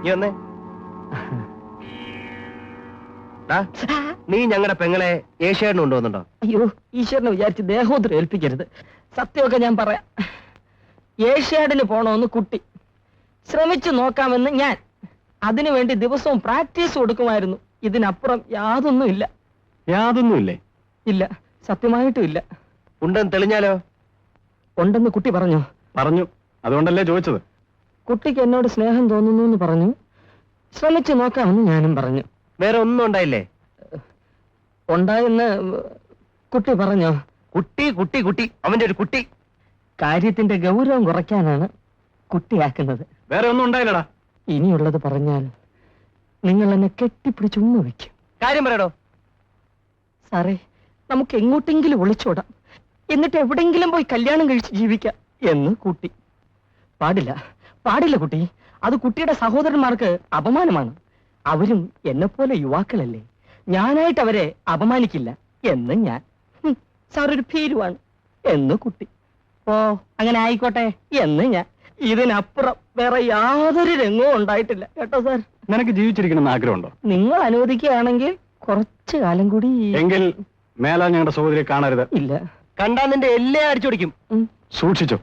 നീ വന്നേ. നീ ഞങ്ങളുടെ പെങ്ങളെ ഏഷ്യാഡിന് കൊണ്ടുവന്നുണ്ടോ? അയ്യോ, ഈശ്വരനെ വിചാരിച്ച് ദേഹോദ്രം ഏൽപ്പിക്കരുത്. സത്യമൊക്കെ ഞാൻ പറയാം. ഏഷ്യാഡിന് പോണോന്ന് കുട്ടി, ശ്രമിച്ചു നോക്കാമെന്ന് ഞാൻ. അതിനുവേണ്ടി ദിവസവും പ്രാക്ടീസ് കൊടുക്കുമായിരുന്നു. ഇതിനപ്പുറം യാതൊന്നുമില്ല. യാതൊന്നുമില്ലേ? ഇല്ല, സത്യമായിട്ടും ഇല്ല. ഉണ്ടെന്ന് തെളിഞ്ഞാലോ? ഉണ്ടെന്ന് കുട്ടി പറഞ്ഞു. പറഞ്ഞു, അതുകൊണ്ടല്ലേ ചോദിച്ചത്. കുട്ടിക്ക് എന്നോട് സ്നേഹം തോന്നുന്നു എന്ന് പറഞ്ഞു. ശ്രമിച്ചു നോക്കാമെന്ന് ഞാനും പറഞ്ഞു. വേറെ ഒന്നും ഉണ്ടായില്ലേ? ഉണ്ടായെന്ന് കുട്ടി പറഞ്ഞോ? കുട്ടി കുട്ടി കുട്ടി, അവന്റെ ഒരു കുട്ടി. കാര്യത്തിന്റെ ഗൗരവം കുറയ്ക്കാനാണ് കുട്ടിയാക്കുന്നത്. വേറെ ഒന്നും ഉണ്ടായില്ലടാ. ഇനിയുള്ളത് പറഞ്ഞാൽ നിങ്ങൾ എന്നെ കെട്ടിപ്പിടിച്ച് ഉമ്മ വയ്ക്കും. കാര്യം പറയടോ. സാറേ, നമുക്ക് എങ്ങോട്ടെങ്കിലും ഒളിച്ചോടാം, എന്നിട്ട് എവിടെങ്കിലും പോയി കല്യാണം കഴിച്ച് ജീവിക്കാം എന്ന് കുട്ടി. പാടില്ല, പാടില്ല കുട്ടി. അത് കുട്ടിയുടെ സഹോദരന്മാർക്ക് അപമാനമാണ്. അവരും എന്നെപ്പോലെ യുവാക്കളല്ലേ. ഞാനായിട്ട് അവരെ അപമാനിക്കില്ല എന്ന് ഞാൻ. സാർ ഒരു ഭീരുവാണ് എന്ന് കുട്ടി. ഓ, അങ്ങനെ ആയിക്കോട്ടെ എന്ന് ഞാൻ. ഇതിനപ്പുറം വേറെ യാതൊരു രംഗവും ഉണ്ടായിട്ടില്ല കേട്ടോ സാർ. നിനക്ക് ജീവിച്ചിരിക്കണമെന്ന് ആഗ്രഹമുണ്ടോ? നിങ്ങൾ അനുവദിക്കുകയാണെങ്കിൽ കുറച്ചു കാലം കൂടി. എങ്കിൽ മേലാൽ ഞങ്ങളുടെ സഹോദരിയെ കാണരുത്. ഇല്ല, കണ്ടാൽ നിന്റെ എല്ലാം അടിച്ചോടിക്കും. സൂക്ഷിച്ചോ.